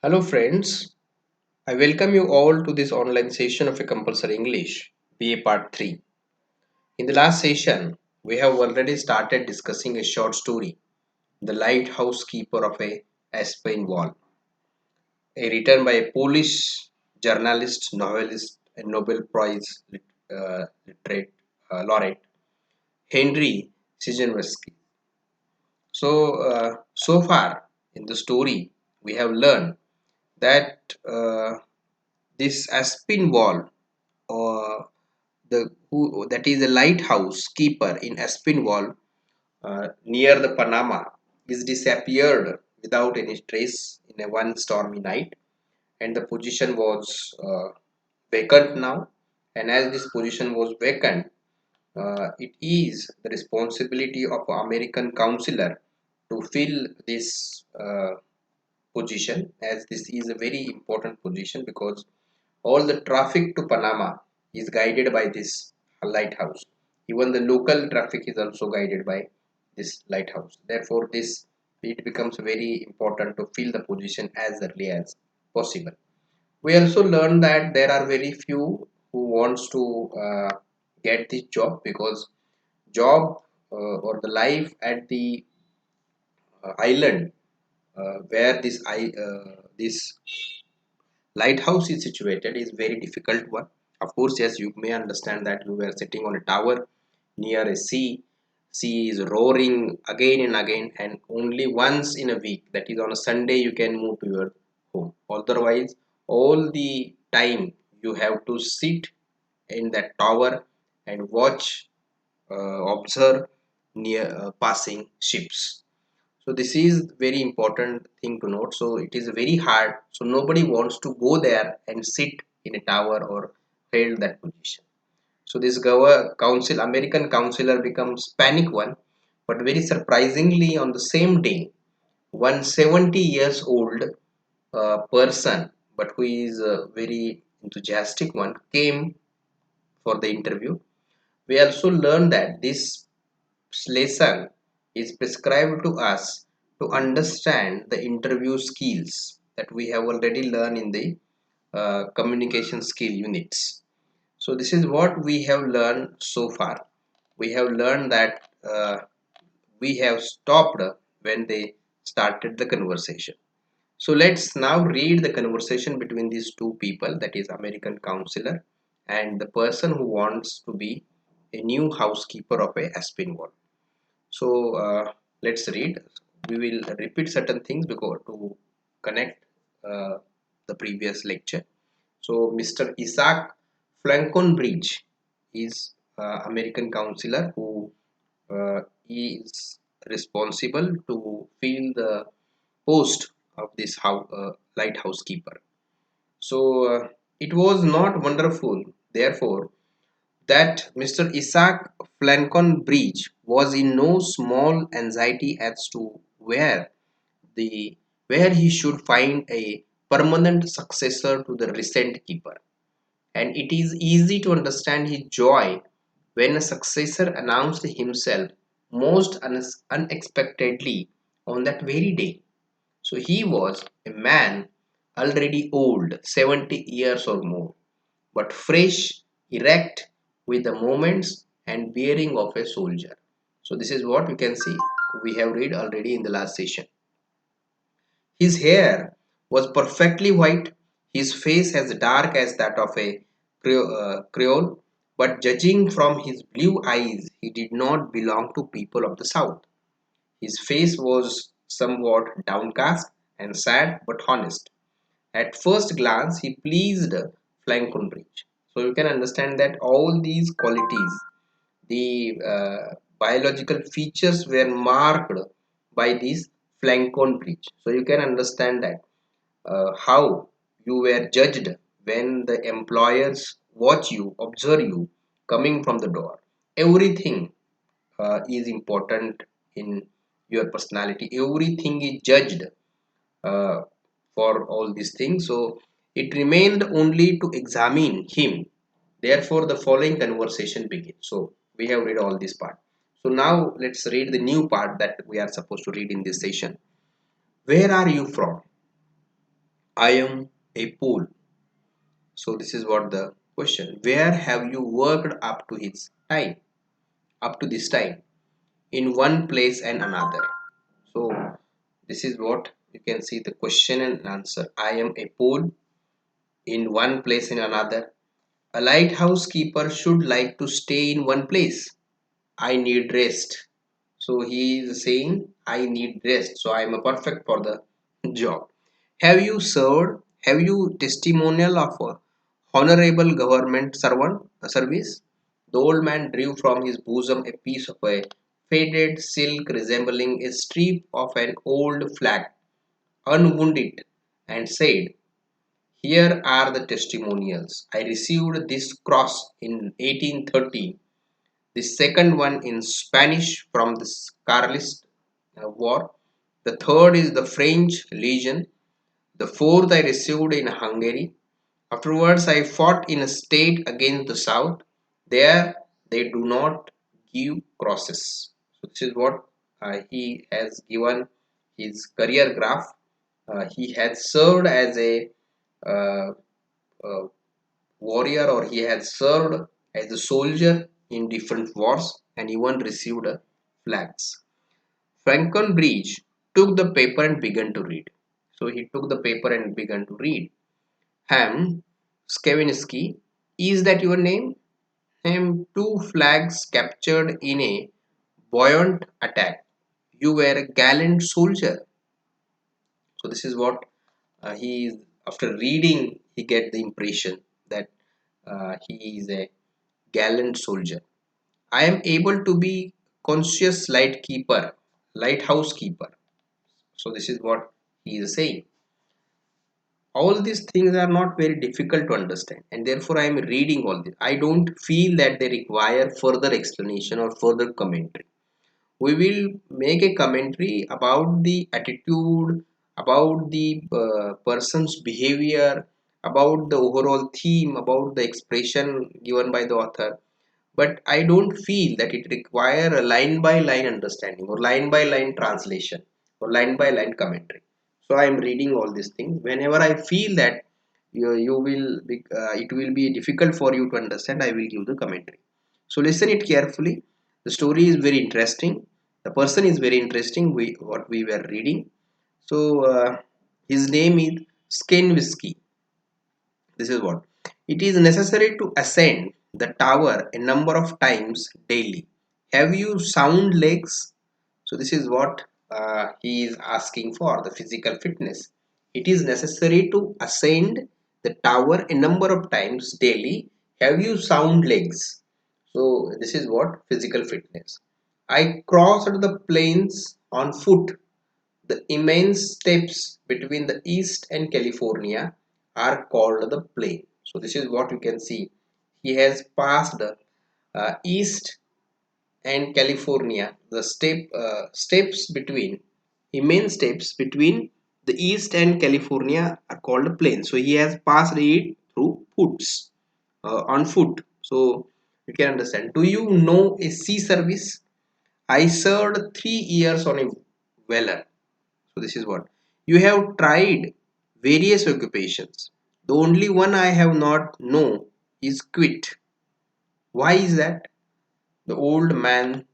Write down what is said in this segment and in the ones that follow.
Hello friends, I welcome you all to this online session of a compulsory English BA part 3. In the last session, we have already started discussing a short story, The Lighthouse Keeper of a Aspen Wall, a written by a Polish journalist, novelist, and Nobel Prize literate, laureate Henry Sijenwski. So far in the story, we have learned that this Aspen Wall or the who that is a lighthouse keeper in Aspinwall near the Panama is disappeared without any trace in a one stormy night, and the position was vacant now. And as this position was vacant, it is the responsibility of American consular to fill this position, as this is a very important position because all the traffic to Panama is guided by this lighthouse. Even the local traffic is also guided by this lighthouse. Therefore, this it becomes very important to fill the position as early as possible. We also learned that there are very few who wants to get this job because job or the life at the island where this lighthouse is situated is very difficult one. Of course, yes, you may understand that you were sitting on a tower near a sea is roaring again and again, and only once in a week, that is on a Sunday, you can move to your home. Otherwise, all the time you have to sit in that tower and watch, observe near passing ships. So this is very important thing to note. So it is very hard, so nobody wants to go there and sit in a tower or hold that position. So this council American counselor becomes panic one, but very surprisingly on the same day, one 70 years old person, but who is a very enthusiastic one, came for the interview. We also learned that this lesson is prescribed to us to understand the interview skills that we have already learned in the communication skill units. So this is what we have learned so far. We have learned that we have stopped when they started the conversation. So let's now read the conversation between these two people, that is American counselor and the person who wants to be a new housekeeper of a Aspinwall. So let's read. We will repeat certain things because to connect uh, the previous lecture. So Mr. Isaac Flanconbridge is American counselor who is responsible to fill the post of this lighthouse keeper. So it was not wonderful, therefore, that Mr. Isaac Flanconbridge was in no small anxiety as to the where he should find a permanent successor to the recent keeper, and it is easy to understand his joy when a successor announced himself most unexpectedly on that very day. So he was a man already old, 70 years or more, but fresh, erect, with the movements and bearing of a soldier. So this is what we can see. We have read already in the last session. His hair was perfectly white, his face as dark as that of a Creole, but judging from his blue eyes, he did not belong to people of the South. His face was somewhat downcast and sad but honest. At first glance, he pleased Flanconbridge. So you can understand that all these qualities, the biological features were marked by this Flanconbridge. So you can understand that how you were judged when the employers watch you, observe you coming from the door. Everything is important in your personality. Everything is judged uh, for all these things. So it remained only to examine him. Therefore, the following conversation begins. So we have read all this part. So now let's read the new part that we are supposed to read in this session. Where are you from? I am a pool. So this is what the question. Where have you worked up to his time? Up to this time? In one place and another. So this is what you can see the question and answer. I am a pool in one place and another. A lighthouse keeper should like to stay in one place. I need rest. So he is saying, I need rest. So I am a perfect for the job. Have you served? Have you testimonial of a honorable government servant service? The old man drew from his bosom a piece of a faded silk resembling a strip of an old flag, unwounded, and said, here are the testimonials. I received this cross in 1830, the second one in Spanish from the Carlist War, the third is the French Legion, the fourth I received in Hungary. Afterwards, I fought in a state against the South. There, they do not give crosses. So, this is what he has given his career graph. He has served as a uh, uh, warrior, or he has served as a soldier in different wars and even received flags. Frankenbridge took the paper and began to read. So he took the paper and began to read. Ham Skavinsky, is that your name? Ham, two flags captured in a buoyant attack. You were a gallant soldier. So this is what he, after reading, he get the impression that he is a gallant soldier. I am able to be conscious light keeper, lighthouse keeper. So this is what he is saying. All these things are not very difficult to understand, and therefore I am reading all this. I don't feel that they require further explanation or further commentary. We will make a commentary about the attitude, about the person's behavior, about the overall theme, about the expression given by the author, but I don't feel that it require a line by line understanding or line by line translation or line by line commentary. So I am reading all these things. Whenever I feel that you will be, it will be difficult for you to understand, I will give the commentary. So listen it carefully. The story is very interesting. The person is very interesting. What we were reading. So his name is Skin Whiskey. This is what it is necessary to ascend the tower a number of times daily. Have you sound legs? So this is what he is asking for, the physical fitness. It is necessary to ascend the tower a number of times daily. Have you sound legs? So this is what physical fitness. I crossed the plains on foot. The immense steppes between the East and California are called the plain. So this is what you can see. He has passed East and California. The steps between immense steps between the East and California are called plain. So he has passed it through foots on foot. So you can understand. Do you know a sea service? I served 3 years on a whaler. So this is what you have tried various occupations. The only one I have not know is quit. Why is that? The old man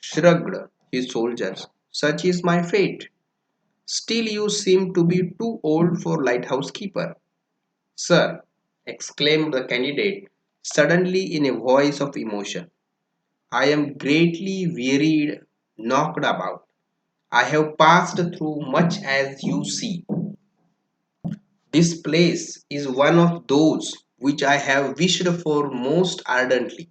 shrugged his shoulders. Such is my fate. Still you seem to be too old for lighthouse keeper. Sir, exclaimed the candidate suddenly in a voice of emotion. I am greatly wearied, knocked about. I have passed through much as you see. This place is one of those which I have wished for most ardently.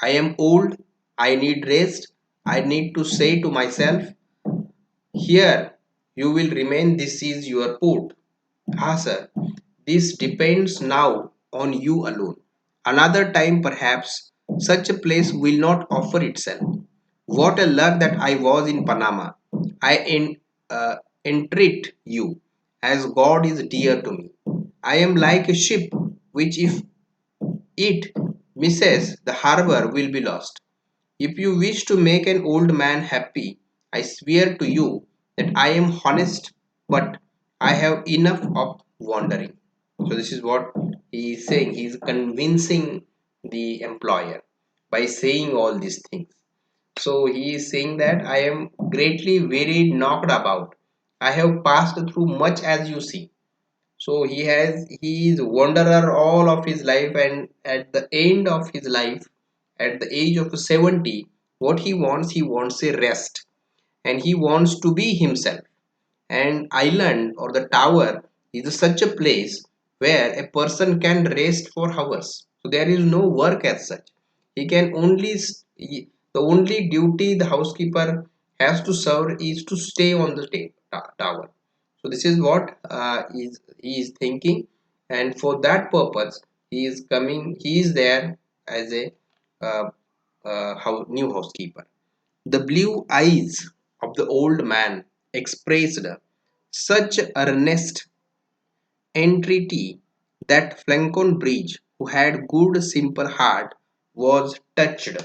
I am old, I need rest, I need to say to myself, here you will remain, this is your port. Ah, sir, this depends now on you alone. Another time, perhaps, such a place will not offer itself. What a luck that I was in Panama. I entreat you, as God is dear to me. I am like a ship which, if it misses the harbor, will be lost. If you wish to make an old man happy, I swear to you that I am honest, but I have enough of wandering. So this is what he is saying. He is convincing the employer by saying all these things. So he is saying that I am greatly wearied, knocked about. I have passed through much as you see. So he is wanderer all of his life, and at the end of his life, at the age of 70, what he wants a rest, and he wants to be himself. An island or the tower is such a place where a person can rest for hours. So there is no work as such. He can only the only duty the housekeeper has to serve is to stay on the tower. So this is what he is thinking, and for that purpose he is coming. He is there as a uh, new housekeeper. The blue eyes of the old man expressed such earnest entreaty that Bridge, who had good simple heart, was touched.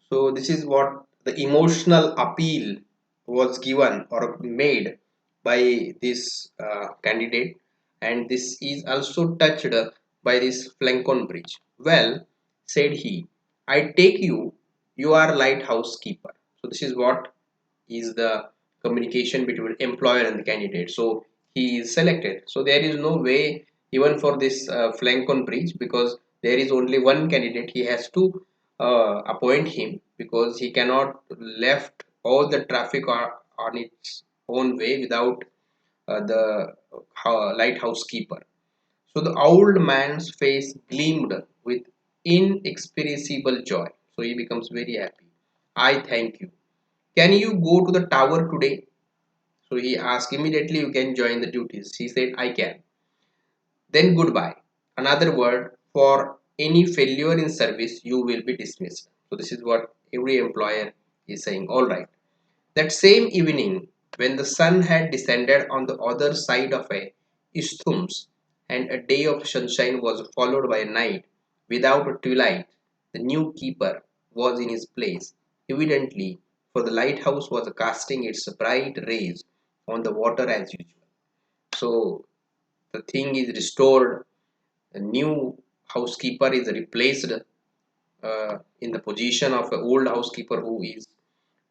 So this is what the emotional appeal was given or made by this candidate, and this is also touched by this Bridge. Well, said he, I take you, you are lighthouse keeper. So this is what is the communication between employer and the candidate. So he is selected. So there is no way even for this Bridge, because there is only one candidate. He has to appoint him, because he cannot left all the traffic on its own way without the lighthouse keeper. So the old man's face gleamed with inexpressible joy. So he becomes very happy. I thank you. Can you go to the tower today? So he asked immediately, you can join the duties. He said, I can. Then goodbye. Another word for any failure in service, you will be dismissed. So this is what every employer is saying. All right. That same evening, when the sun had descended on the other side of a isthmus, and a day of sunshine was followed by a night without a twilight, the new keeper was in his place, evidently, for the lighthouse was casting its bright rays on the water as usual. So the thing is restored. A new housekeeper is replaced in the position of an old housekeeper who is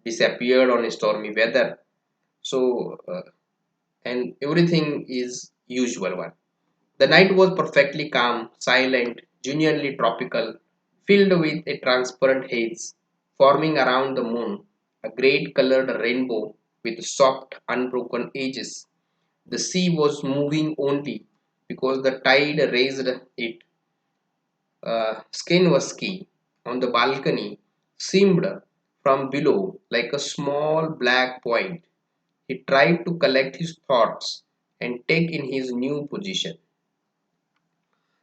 disappeared on a stormy weather. So and everything is usual one. The night was perfectly calm, silent, genuinely tropical, filled with a transparent haze, forming around the moon a great colored rainbow with soft, unbroken edges. The sea was moving only because the tide raised it. Skinwalski on the balcony seemed from below like a small black point. He tried to collect his thoughts and take in his new position.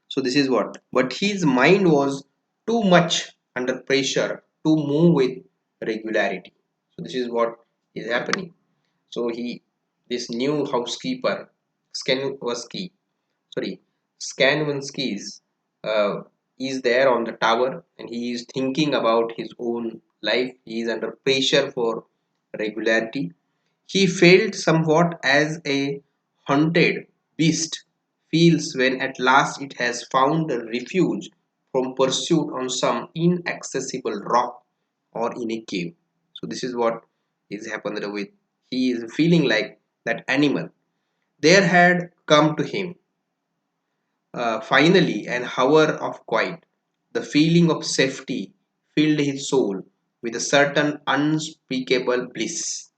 So this is what. But his mind was too much under pressure to move with regularity. So this is what is happening. So this new housekeeper, Skanwansky, sorry, Skanwansky's, is there on the tower, and he is thinking about his own life. He is under pressure for regularity. He felt somewhat as a hunted beast feels when at last it has found a refuge from pursuit on some inaccessible rock or in a cave. So this is what is happened with. He is feeling like that animal. There had come to him finally an hour of quiet. The feeling of safety filled his soul with a certain unspeakable bliss.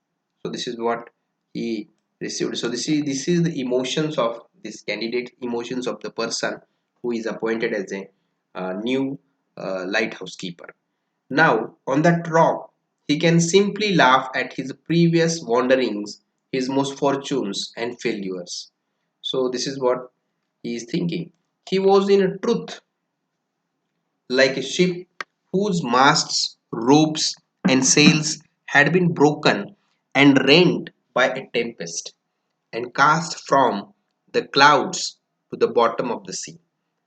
So this is what he received. So this is the emotions of this candidate, emotions of the person who is appointed as a new lighthouse keeper. Now on that rock, he can simply laugh at his previous wanderings, his misfortunes and failures. So this is what he is thinking. He was in truth like a ship whose masts, ropes, and sails had been broken and rent by a tempest and cast from the clouds to the bottom of the sea.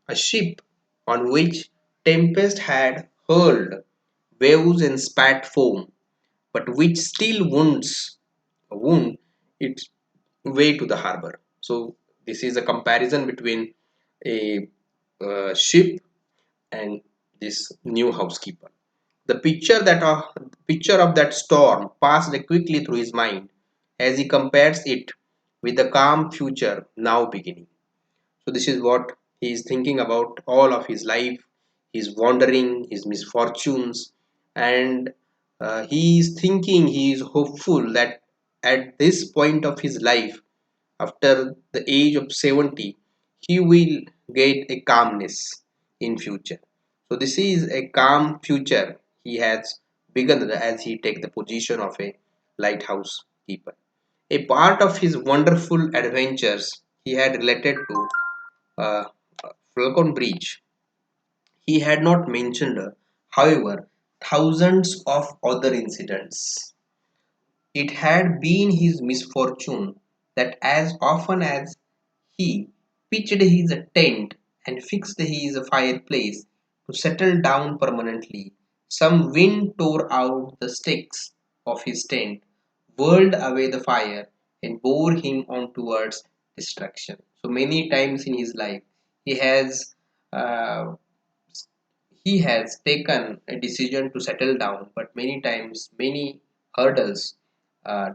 A ship on which tempest had hurled waves and spat foam, but which still wound it way to the harbor. So this is a comparison between a ship and this new housekeeper. The picture of that storm passed quickly through his mind as he compares it with the calm future now beginning. So this is what he is thinking about all of his life, his wandering, his misfortunes, and he is thinking, he is hopeful that at this point of his life, after the age of 70, he will get a calmness in future. So this is a calm future he has begun as he take the position of a lighthouse keeper. A part of his wonderful adventures he had related to uh, Falcon Bridge. He had not mentioned, however, thousands of other incidents. It had been his misfortune that as often as he pitched his tent and fixed his fireplace to settle down permanently, some wind tore out the sticks of his tent, whirled away the fire, and bore him on towards destruction. So many times in his life, he has uh, he has taken a decision to settle down, but many times, many hurdles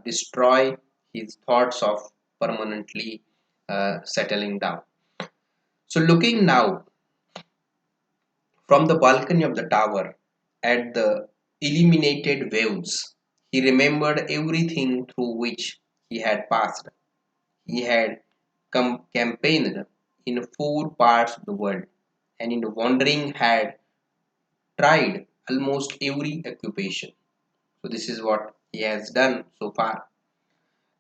destroy his thoughts of permanently settling down. So, looking now from the balcony of the tower at the illuminated waves, he remembered everything through which he had passed. He had campaigned in four parts of the world, and in wandering had tried almost every occupation. So this is what he has done so far.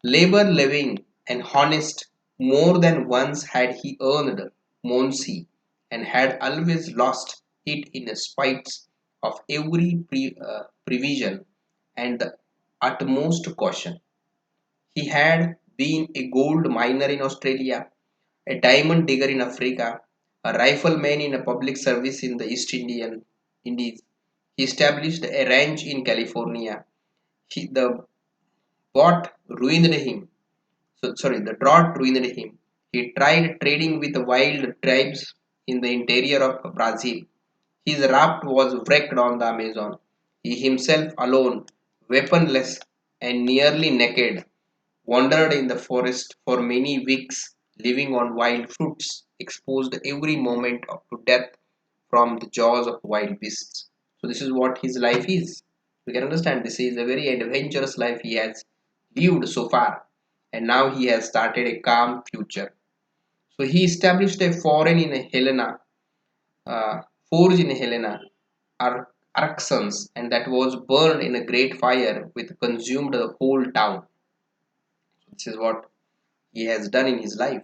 Labor living and honest, more than once had he earned Monsi and had always lost it in spite of every prevision and the utmost caution. He had been a gold miner in Australia, a diamond digger in Africa, a rifleman in a public service in the East Indian Indies. He established a ranch in California. The bought ruined him. The drought ruined him. He tried trading with the wild tribes in the interior of Brazil. His raft was wrecked on the Amazon. He himself alone, weaponless and nearly naked, wandered in the forest for many weeks, living on wild fruits, exposed every moment to death from the jaws of wild beasts. So, this is what his life is. We can understand this is a very adventurous life he has lived so far, and now he has started a calm future. So, he established a foreign in Helena, uh, forge in Helena, Arxons, and that was burned in a great fire which consumed the whole town. This is what he has done in his life.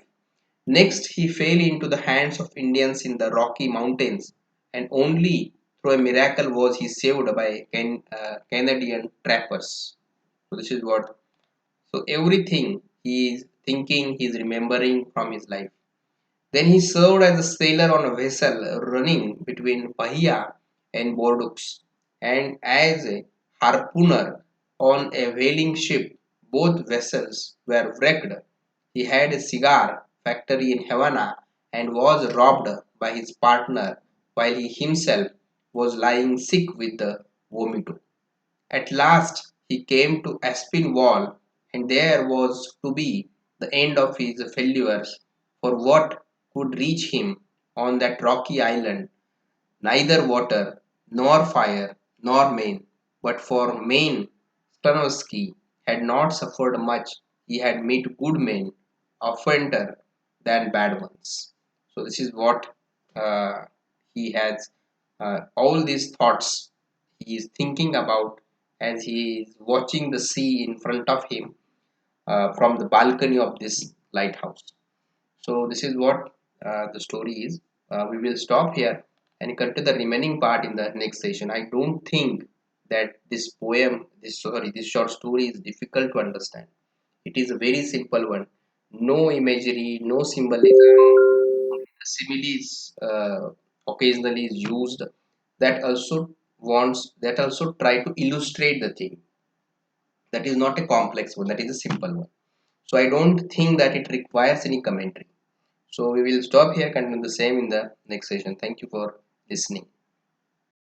Next, he fell into the hands of Indians in the Rocky Mountains, and only through a miracle was he saved by Canadian trappers. So this is what. So everything he is thinking, he is remembering from his life. Then he served as a sailor on a vessel running between Bahia and Bordeaux, and as a harpooner on a whaling ship. Both vessels were wrecked. He had a cigar factory in Havana and was robbed by his partner while he himself was lying sick with the vomito. At last he came to Aspinwall, and there was to be the end of his failures, for what could reach him on that rocky island? Neither water, nor fire, nor men, but for men Stanovsky had not suffered much. He had met good men, oftener than bad ones. So this is what uh, he has. All these thoughts he is thinking about as he is watching the sea in front of him from the balcony of this lighthouse. So this is what the story is. We will stop here and continue the remaining part in the next session. I don't think that this short story is difficult to understand. It is a very simple one. No imagery, no symbolism. Similes occasionally is used. That also try to illustrate the thing. That is not a complex one. That is a simple one. So I don't think that it requires any commentary. So we will stop here, continue the same in the next session. Thank you for listening.